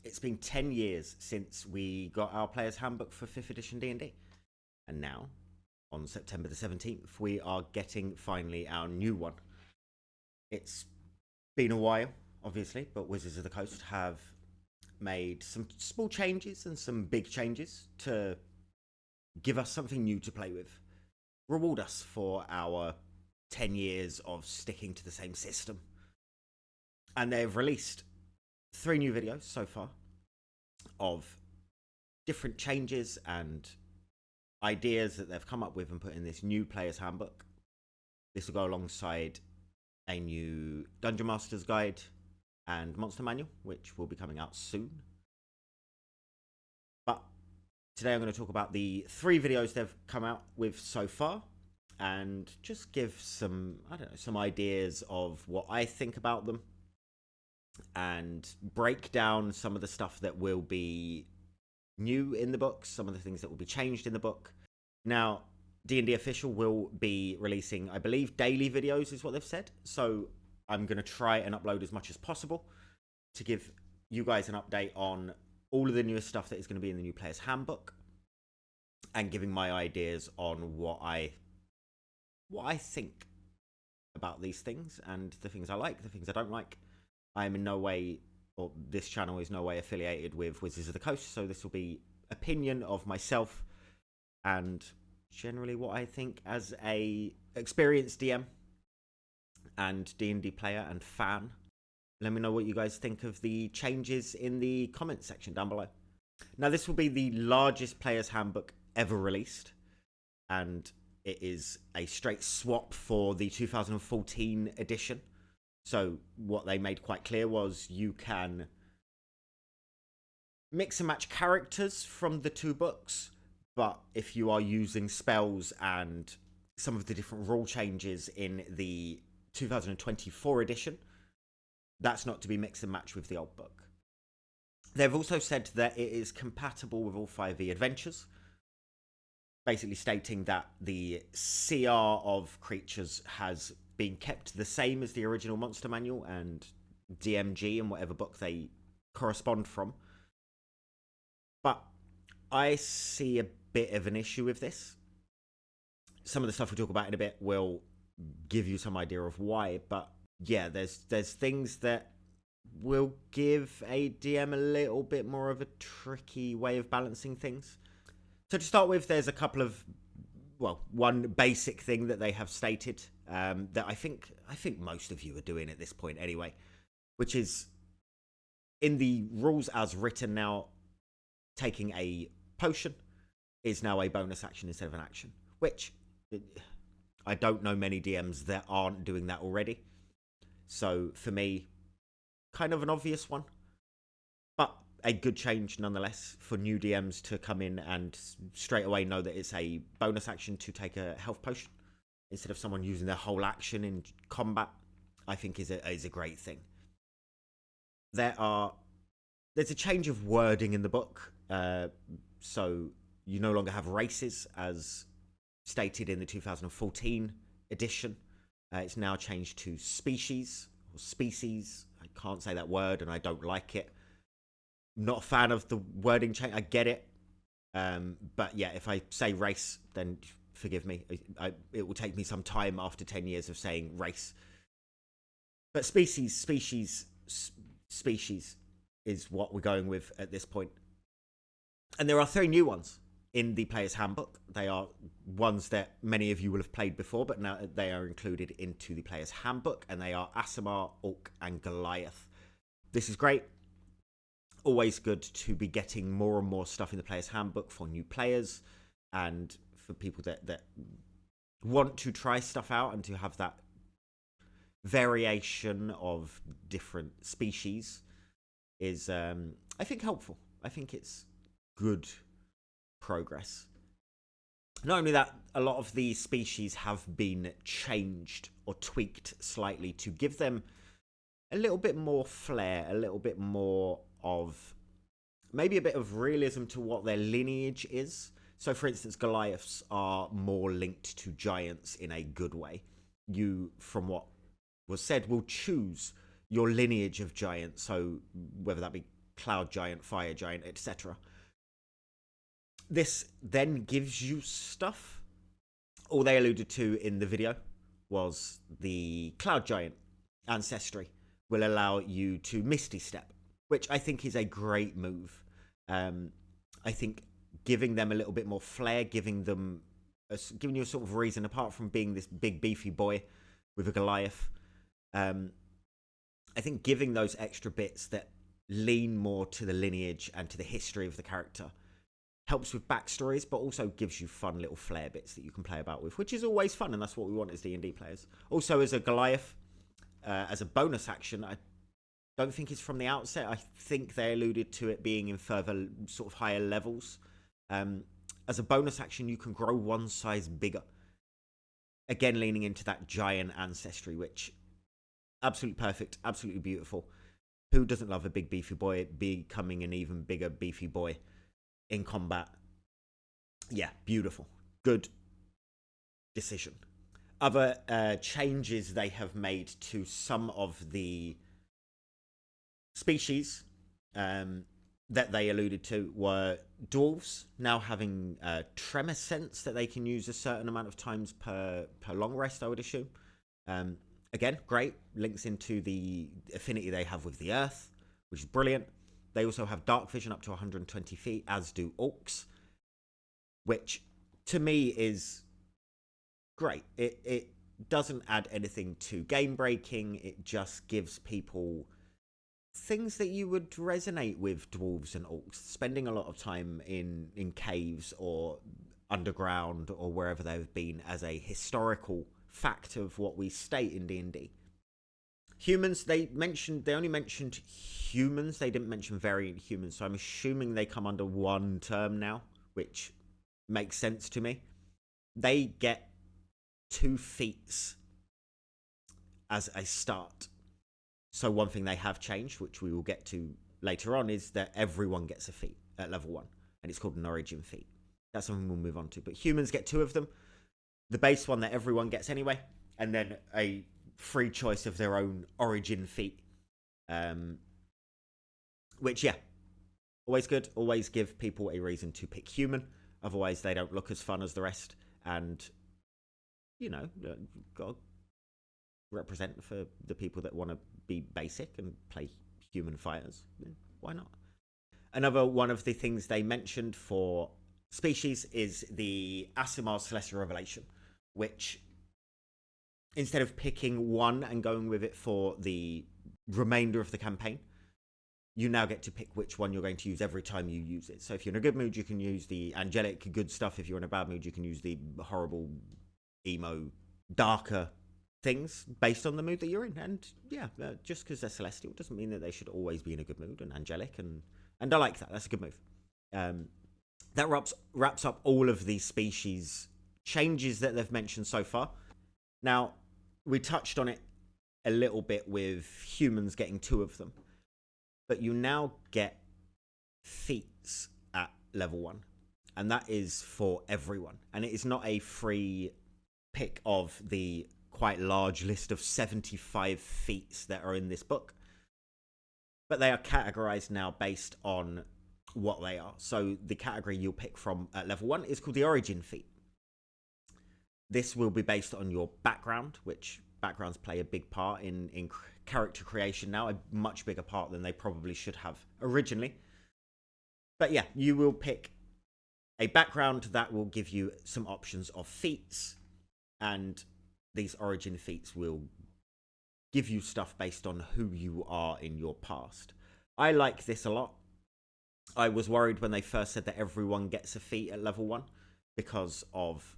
It's been 10 years since we got our Player's Handbook for 5th edition D&D. And now, on September the 17th, we are getting finally our new one. It's been a while, obviously, but Wizards of the Coast have made some small changes and some big changes to give us something new to play with. Reward us for our 10 years of sticking to the same system. And they've released 3 new videos so far of different changes and ideas that they've come up with and put in this new Player's Handbook. This will go alongside a new Dungeon Master's Guide and Monster Manual, which will be coming out soon. But today I'm going to talk about the 3 videos they've come out with so far and just give some, some ideas of what I think about them and break down some of the stuff that will be new in the book, some of the things that will be changed in the book. Now, D&D Official will be releasing, I believe, daily videos is what they've said. So I'm going to try and upload as much as possible to give you guys an update on all of the newest stuff that is going to be in the new Player's Handbook and giving my ideas on what I think about these things and the things I like, the things I don't like. I am in no way, or this channel is no way affiliated with Wizards of the Coast, so this will be opinion of myself and generally what I think as a experienced DM and D&D player and fan. Let me know what you guys think of the changes in the comments section down below. Now, this will be the largest Player's Handbook ever released, and it is a straight swap for the 2014 edition. So what they made quite clear was you can mix and match characters from the 2 books, but if you are using spells and some of the different rule changes in the 2024 edition, that's not to be mixed and matched with the old book. They've also said that it is compatible with all 5e adventures, basically stating that the CR of creatures has been kept the same as the original Monster Manual and DMG and whatever book they correspond from. But I see a bit of an issue with this. Some of the stuff we'll talk about in a bit will give you some idea of why, but yeah, there's things that will give a DM a little bit more of a tricky way of balancing things. So to start with, there's a couple of, one basic thing that they have stated that I think most of you are doing at this point anyway, which is in the rules as written now, taking a potion is now a bonus action instead of an action, which I don't know many DMs that aren't doing that already. So for me, kind of an obvious one, but a good change nonetheless for new DMs to come in and straight away know that it's a bonus action to take a health potion instead of someone using their whole action in combat. I think is a great thing. There's a change of wording in the book, so you no longer have races as stated in the 2014 edition. It's now changed to species or species. I can't say that word and I don't like it. Not a fan of the wording change. I get it. But yeah, if I say race, then forgive me. It will take me some time after 10 years of saying race. But species is what we're going with at this point. And there are 3 new ones in the Player's Handbook. They are ones that many of you will have played before, but now they are included into the Player's Handbook, and they are Aasimar, Orc, and Goliath. This is great. Always good to be getting more and more stuff in the Player's Handbook for new players and for people that want to try stuff out and to have that variation of different species is, I think, helpful. I think it's good progress. Not only that, a lot of these species have been changed or tweaked slightly to give them a little bit more flair, a little bit more of maybe a bit of realism to what their lineage is. So for instance, Goliaths are more linked to giants in a good way. You, from what was said, will choose your lineage of giants. So whether that be cloud giant, fire giant, etc. This then gives you stuff. All they alluded to in the video was the cloud giant ancestry will allow you to Misty Step, which I think is a great move. I think giving them a little bit more flair, giving you a sort of reason, apart from being this big beefy boy with a Goliath. I think giving those extra bits that lean more to the lineage and to the history of the character helps with backstories, but also gives you fun little flair bits that you can play about with, which is always fun, and that's what we want as D&D players. Also, as a Goliath, as a bonus action, I don't think it's from the outset. I think they alluded to it being in further sort of higher levels. As a bonus action, you can grow one size bigger. Again, leaning into that giant ancestry, which absolutely perfect, absolutely beautiful. Who doesn't love a big beefy boy becoming an even bigger beefy boy in combat? Yeah, beautiful. Good decision. Other changes they have made to some of the species that they alluded to were dwarves now having tremor sense that they can use a certain amount of times per long rest, I would assume. Again, great. Links into the affinity they have with the earth, which is brilliant. They also have dark vision up to 120 feet, as do orcs, which to me is great. It doesn't add anything to game breaking. It just gives people things that you would resonate with dwarves and orcs, spending a lot of time in caves or underground or wherever they've been as a historical fact of what we state in D&D. Humans, they only mentioned humans. They didn't mention variant humans, so I'm assuming they come under one term now, which makes sense to me. They get 2 feats as a start. So one thing they have changed, which we will get to later on, is that everyone gets a feat at level 1, and it's called an origin feat. That's something we'll move on to. But humans get 2 of them. The base one that everyone gets anyway, and then a free choice of their own origin feat. Which, yeah, always good. Always give people a reason to pick human. Otherwise, they don't look as fun as the rest. And, you know, got to represent for the people that want to be basic and play human fighters. Why not? Another one of the things they mentioned for species is the Asimar's Celestial Revelation, which, instead of picking one and going with it for the remainder of the campaign, you now get to pick which one you're going to use every time you use it. So if you're in a good mood, you can use the angelic good stuff. If you're in a bad mood, you can use the horrible, emo, darker things based on the mood that you're in. And yeah, just because they're celestial doesn't mean that they should always be in a good mood and angelic. And I like that. That's a good move. That wraps up all of the species changes that they've mentioned so far. Now, we touched on it a little bit with humans getting 2 of them, but you now get feats at level 1, and that is for everyone. And it is not a free pick of the quite large list of 75 feats that are in this book, but they are categorized now based on what they are. So the category you'll pick from at level 1 is called the origin feat. This will be based on your background, which backgrounds play a big part in character creation now, a much bigger part than they probably should have originally. But yeah, you will pick a background that will give you some options of feats, and these origin feats will give you stuff based on who you are in your past. I like this a lot. I was worried when they first said that everyone gets a feat at level 1 because of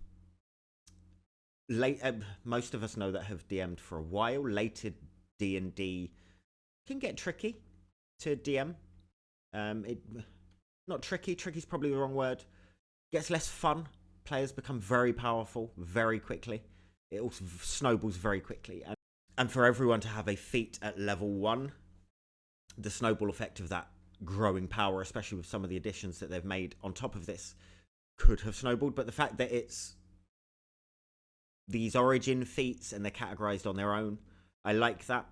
most of us know that have DM'd for a while. Later D&D can get tricky to DM. Not tricky. Tricky's probably the wrong word. Gets less fun. Players become very powerful very quickly. It also snowballs very quickly. And for everyone to have a feat at level 1, the snowball effect of that growing power, especially with some of the additions that they've made on top of this, could have snowballed. But the fact that it's these origin feats and they're categorized on their own, I like that.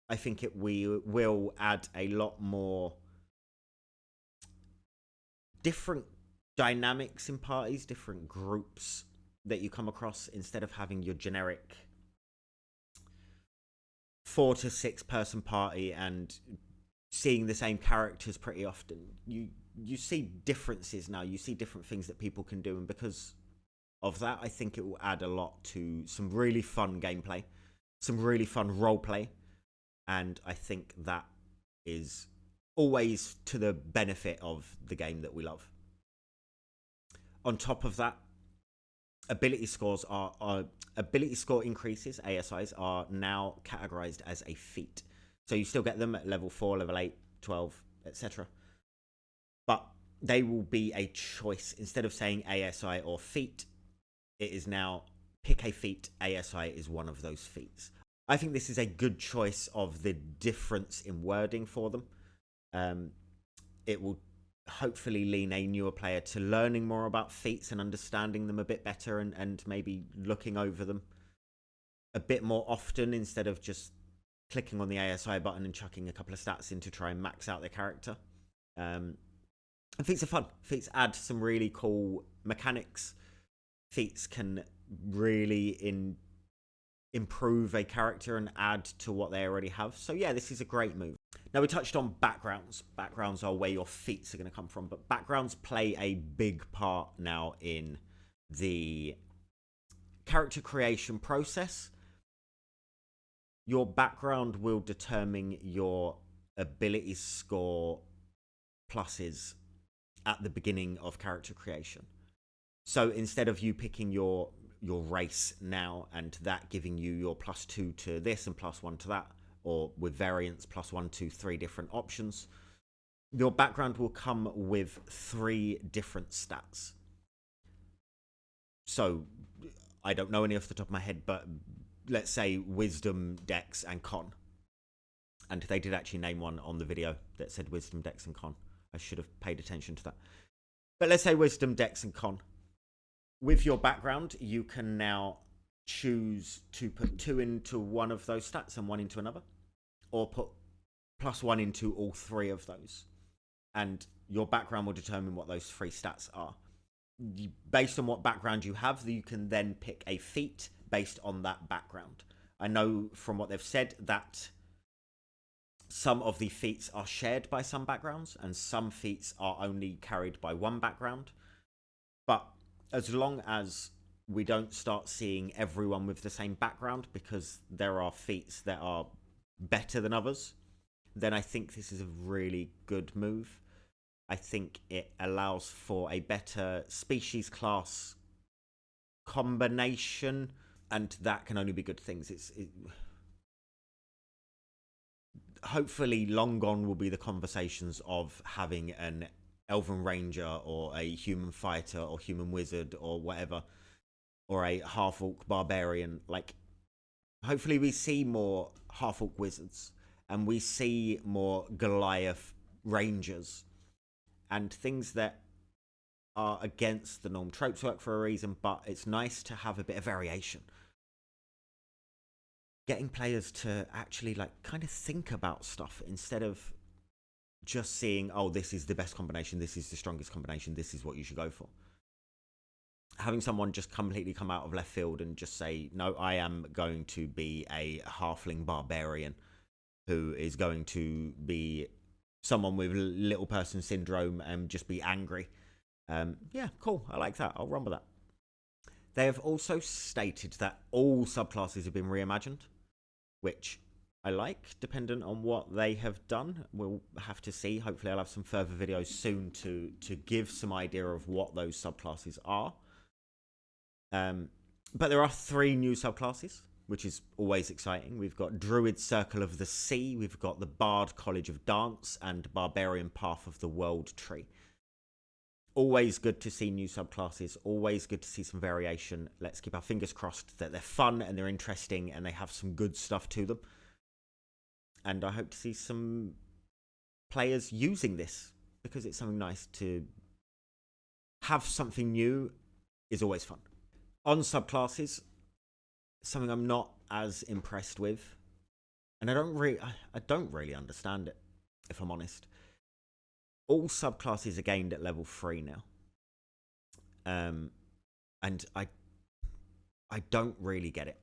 I think we will add a lot more different dynamics in parties, different groups that you come across, instead of having your generic 4 to 6 person party and seeing the same characters pretty often. You see differences now. You see different things that people can do, and because of that, I think it will add a lot to some really fun gameplay, some really fun role play, and I think that is always to the benefit of the game that we love. On top of that, ability score increases, ASIs, are now categorized as a feat. So you still get them at level 4, level 8, 12, etc. But they will be a choice. Instead of saying ASI or feat, it is now pick a feat. ASI is one of those feats. I think this is a good choice of the difference in wording for them. It will hopefully lean a newer player to learning more about feats and understanding them a bit better, and maybe looking over them a bit more often instead of just clicking on the ASI button and chucking a couple of stats in to try and max out their character. And feats are fun. Feats add some really cool mechanics. Feats can really improve a character and add to what they already have. So yeah, this is a great move. Now, we touched on backgrounds. Backgrounds are where your feats are going to come from, but backgrounds play a big part now in the character creation process. Your background will determine your ability score pluses at the beginning of character creation. So instead of you picking your race now and that giving you your +2 to this and +1 to that, or with variants +1, 2, 3 different options, your background will come with 3 different stats. So I don't know any off the top of my head, but let's say wisdom, dex, and con. And they did actually name one on the video that said wisdom, dex, and con. I should have paid attention to that. But let's say wisdom, dex, and con. With your background, you can now choose to put 2 into one of those stats and 1 into another, or put +1 into all 3 of those. And your background will determine what those 3 stats are. Based on what background you have, you can then pick a feat based on that background. I know from what they've said that some of the feats are shared by some backgrounds, and some feats are only carried by one background. But as long as we don't start seeing everyone with the same background, because there are feats that are better than others, then I think this is a really good move. I think it allows for a better species class combination, and that can only be good things. Hopefully long gone will be the conversations of having an elven ranger or a human fighter or human wizard or whatever, or a half-orc barbarian. Like, hopefully we see more half-orc wizards, and we see more Goliath rangers, and things that are against the norm. Tropes work for a reason, but it's nice to have a bit of variation. Getting players to actually kind of think about stuff instead of just seeing, oh, this is the best combination, this is the strongest combination, this is what you should go for. Having someone just completely come out of left field and just say, no, I am going to be a halfling barbarian who is going to be someone with little person syndrome and just be angry. Yeah, cool. I like that. I'll run with that. They have also stated that all subclasses have been reimagined, which I like, dependent on what they have done. We'll have to see. Hopefully I'll have some further videos soon to give some idea of what those subclasses are. But there are 3 new subclasses, which is always exciting. We've got Druid Circle of the Sea, we've got the Bard College of Dance, and Barbarian Path of the World Tree. Always good to see new subclasses, always good to see some variation. Let's keep our fingers crossed that they're fun and they're interesting and they have some good stuff to them. And I hope to see some players using this, because it's something nice to have. Something new is always fun. On subclasses, something I'm not as impressed with, and I don't really understand it, if I'm honest. all subclasses are gained at level 3 now. And I don't really get it.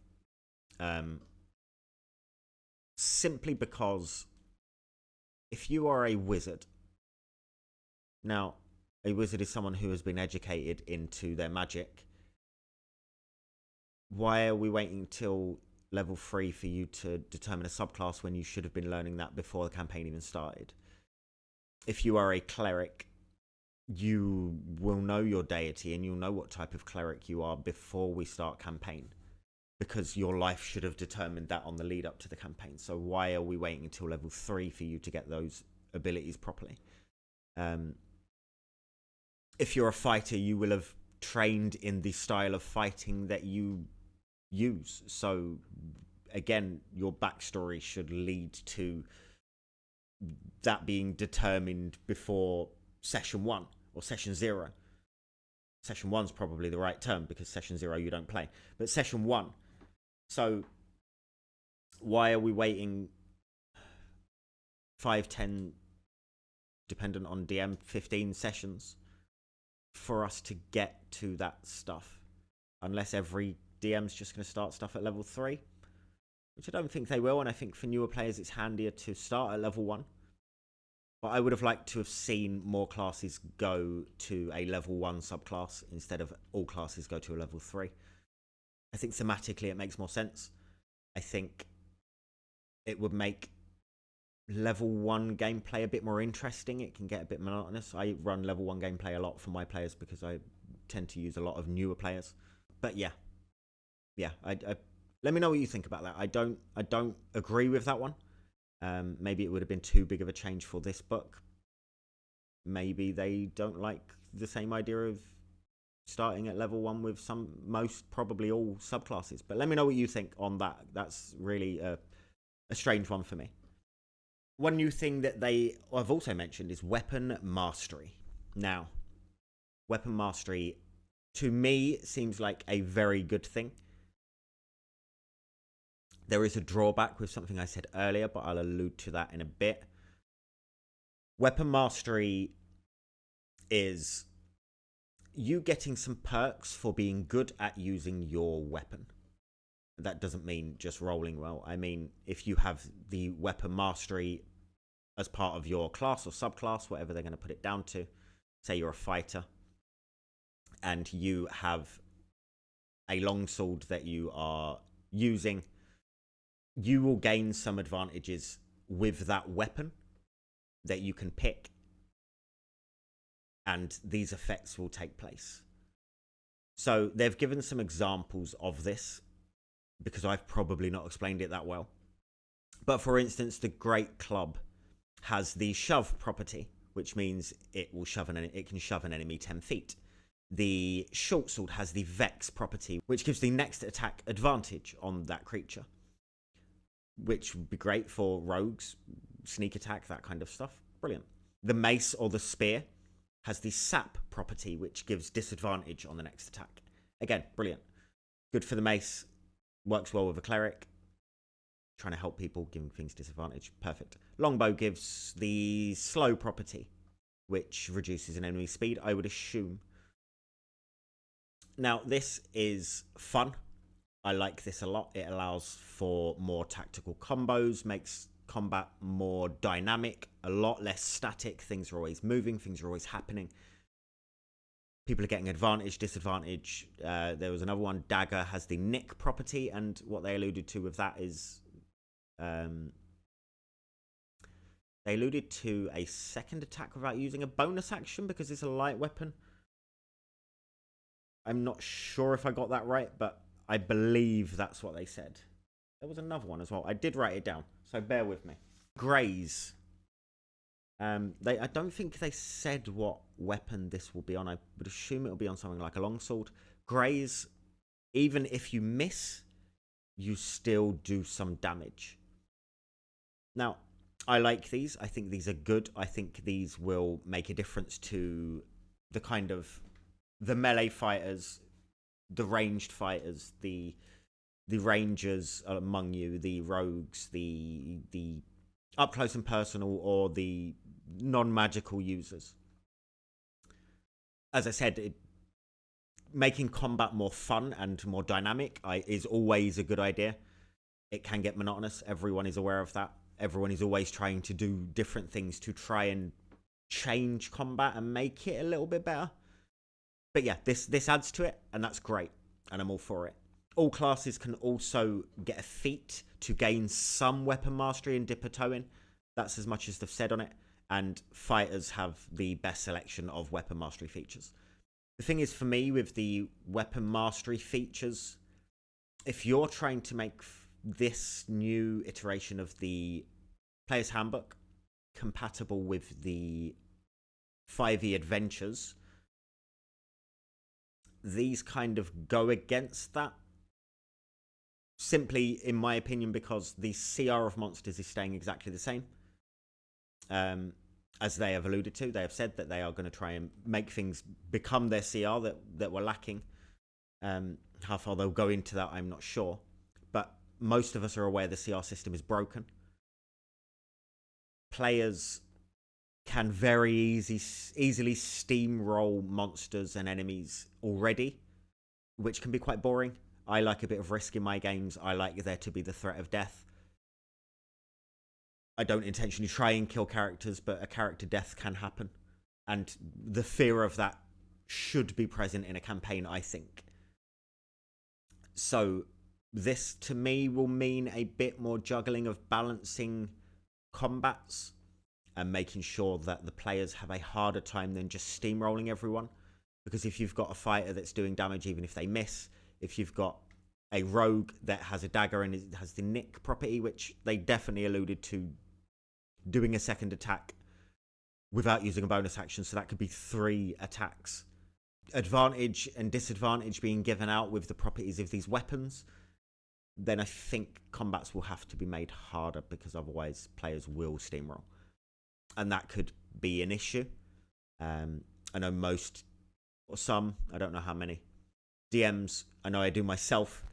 Simply because if you are a wizard, now a wizard is someone who has been educated into their magic. Why are we waiting till level 3 for you to determine a subclass when you should have been learning that before the campaign even started? If you are a cleric, you will know your deity and you'll know what type of cleric you are before we start campaign, because your life should have determined that on the lead up to the campaign. So why are we waiting until level 3 for you to get those abilities properly? If you're a fighter, you will have trained in the style of fighting that you use. So again, your backstory should lead to that being determined before session 1 or session 0. Session 1's probably the right term, because session 0 you don't play, but session 1. So why are we waiting 5, 10, dependent on DM, 15 sessions for us to get to that stuff? Unless every DM's just going to start stuff at level 3, which I don't think they will. And I think for newer players, it's handier to start at level 1. But I would have liked to have seen more classes go to a level 1 subclass instead of all classes go to a level 3. I think thematically it makes more sense. I think it would make level 1 gameplay a bit more interesting. It can get a bit monotonous. I run level 1 gameplay a lot for my players because I tend to use a lot of newer players. But yeah, I let me know what you think about that. I don't agree with that one. Maybe it would have been too big of a change for this book. Maybe they don't like the same idea of starting at level 1 with most probably all subclasses. But let me know what you think on that. That's really a strange one for me. One new thing that I've also mentioned is weapon mastery. Now, weapon mastery to me seems like a very good thing. There is a drawback with something I said earlier, but I'll allude to that in a bit. Weapon mastery is you getting some perks for being good at using your weapon. That doesn't mean just rolling well. I mean, if you have the weapon mastery as part of your class or subclass, whatever they're going to put it down to, say you're a fighter, and you have a longsword that you are using, you will gain some advantages with that weapon that you can pick, and these effects will take place. So they've given some examples of this, because I've probably not explained it that well. But for instance, the Great Club has the shove property, which means it can shove an enemy 10 feet. The short sword has the vex property, which gives the next attack advantage on that creature, which would be great for rogues, sneak attack, that kind of stuff. Brilliant. The mace or the spear has the sap property, which gives disadvantage on the next attack. Again, brilliant. Good for the mace. Works well with a cleric. Trying to help people, giving things disadvantage. Perfect. Longbow gives the slow property, which reduces an enemy's speed, I would assume. Now, this is fun. I like this a lot. It allows for more tactical combos, makes combat more dynamic, a lot less static. Things are always moving, things are always happening. People are getting advantage, disadvantage. There was another one, Dagger has the nick property, and what they alluded to with that is they alluded to a second attack without using a bonus action because it's a light weapon. I'm not sure if I got that right, but I believe that's what they said. There was another one as well. I did write it down, so bear with me. Graze. I don't think they said what weapon this will be on. I would assume it'll be on something like a longsword. Graze, even if you miss, you still do some damage. Now, I like these. I think these are good. I think these will make a difference to the melee fighters, the ranged fighters, the rangers among you, the rogues, the up close and personal, or the non-magical users. As I said, making combat more fun and more dynamic is always a good idea. It can get monotonous. Everyone is aware of that. Everyone is always trying to do different things to try and change combat and make it a little bit better. But yeah, this adds to it, and that's great, and I'm all for it. All classes can also get a feat to gain some weapon mastery and dip a toe in. That's as much as they've said on it. And fighters have the best selection of weapon mastery features. The thing is, for me, with the weapon mastery features, if you're trying to make this new iteration of the Player's Handbook compatible with the 5e adventures, these kind of go against that. Simply, in my opinion, because the CR of monsters is staying exactly the same. As they have alluded to, they have said that they are going to try and make things become their CR that were lacking. How far they'll go into that, I'm not sure. But most of us are aware the CR system is broken. Players can very easily steamroll monsters and enemies already, which can be quite boring. I like a bit of risk in my games. I like there to be the threat of death. I don't intentionally try and kill characters, but a character death can happen. And the fear of that should be present in a campaign, I think. So this, to me, will mean a bit more juggling of balancing combats and making sure that the players have a harder time than just steamrolling everyone. Because if you've got a fighter that's doing damage even if they miss, if you've got a rogue that has a dagger and it has the nick property, which they definitely alluded to doing a second attack without using a bonus action, so that could be 3 attacks. Advantage and disadvantage being given out with the properties of these weapons, then I think combats will have to be made harder, because otherwise players will steamroll. And that could be an issue. I know most, or some, I don't know how many, DMs, I know I do myself,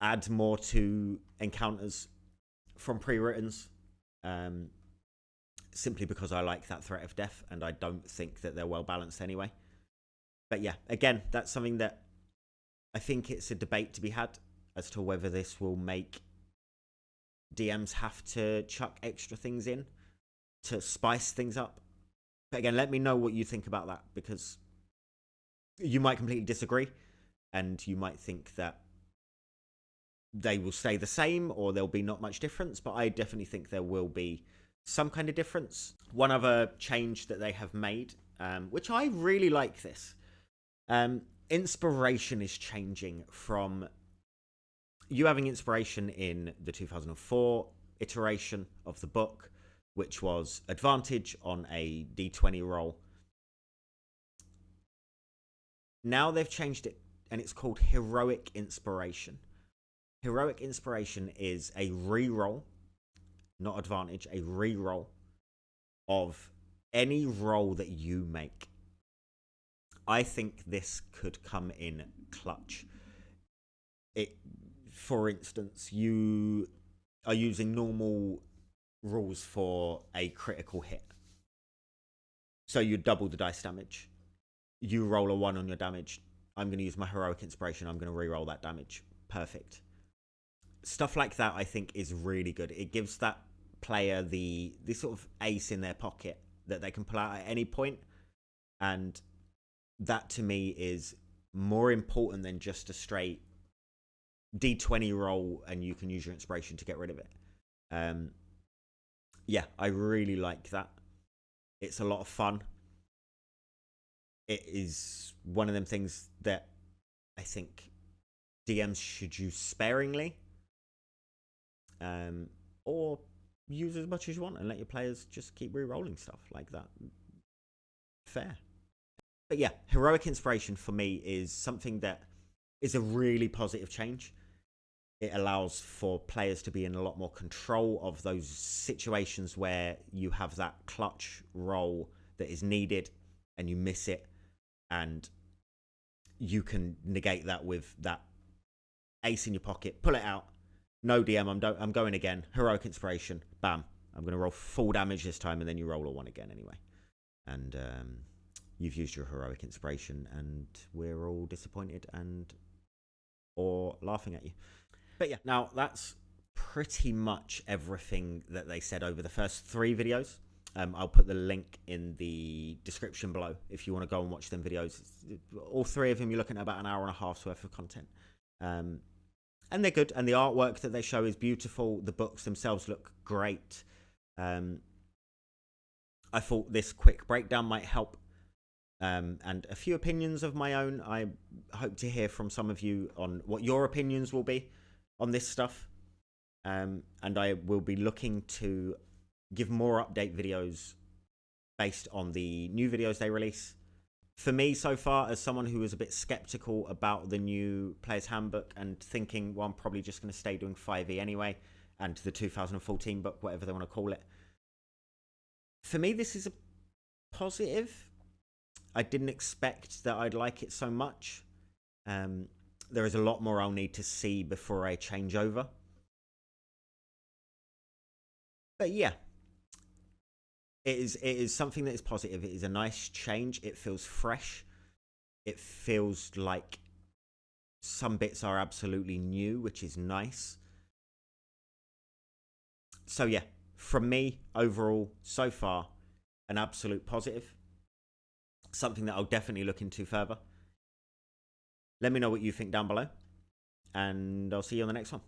add more to encounters from pre-writtens, simply because I like that threat of death, and I don't think that they're well balanced anyway. But yeah, again, that's something that I think it's a debate to be had as to whether this will make DMs have to chuck extra things in to spice things up. But again, let me know what you think about that, because you might completely disagree, and you might think that they will stay the same or there'll be not much difference, but I definitely think there will be some kind of difference. One other change that they have made, which I really like this, inspiration is changing from you having inspiration in the 2004 iteration of the book, which was advantage on a d20 roll. Now they've changed it, and it's called heroic inspiration. Heroic inspiration is a reroll, not advantage, a reroll of any roll that you make. I think this could come in clutch. For instance, you are using normal rules for a critical hit. So you double the dice damage. You roll a 1 on your damage. I'm going to use my heroic inspiration. I'm going to reroll that damage. Perfect. Stuff like that, I think, is really good. It gives that player the sort of ace in their pocket that they can pull out at any point. And that, to me, is more important than just a straight d20 roll and you can use your inspiration to get rid of it. Yeah, I really like that. It's a lot of fun. It is one of them things that I think DMs should use sparingly, or use as much as you want and let your players just keep re-rolling stuff like that. Fair. But yeah, heroic inspiration for me is something that is a really positive change. It allows for players to be in a lot more control of those situations where you have that clutch roll that is needed and you miss it, and you can negate that with that ace in your pocket, pull it out. No, DM, I'm going again. Heroic inspiration. Bam. I'm going to roll full damage this time, and then you roll a 1 again anyway. And you've used your heroic inspiration, and we're all disappointed or laughing at you. But yeah, now that's pretty much everything that they said over the first 3 videos. I'll put the link in the description below if you want to go and watch them videos. All 3 of them, you're looking at about an hour and a half's worth of content. And they're good, and the artwork that they show is beautiful. The books themselves look great. I thought this quick breakdown might help, and a few opinions of my own. I hope to hear from some of you on what your opinions will be on this stuff, and I will be looking to give more update videos based on the new videos they release. For me, so far, as someone who was a bit skeptical about the new Player's Handbook and thinking, well, I'm probably just going to stay doing 5e anyway, and the 2014 book, whatever they want to call it. For me, this is a positive. I didn't expect that I'd like it so much. There is a lot more I'll need to see before I change over. But yeah, it is something that is positive. It is a nice change. It feels fresh. It feels like some bits are absolutely new, which is nice. So yeah, from me, overall, so far, an absolute positive. Something that I'll definitely look into further. Let me know what you think down below, and I'll see you on the next one.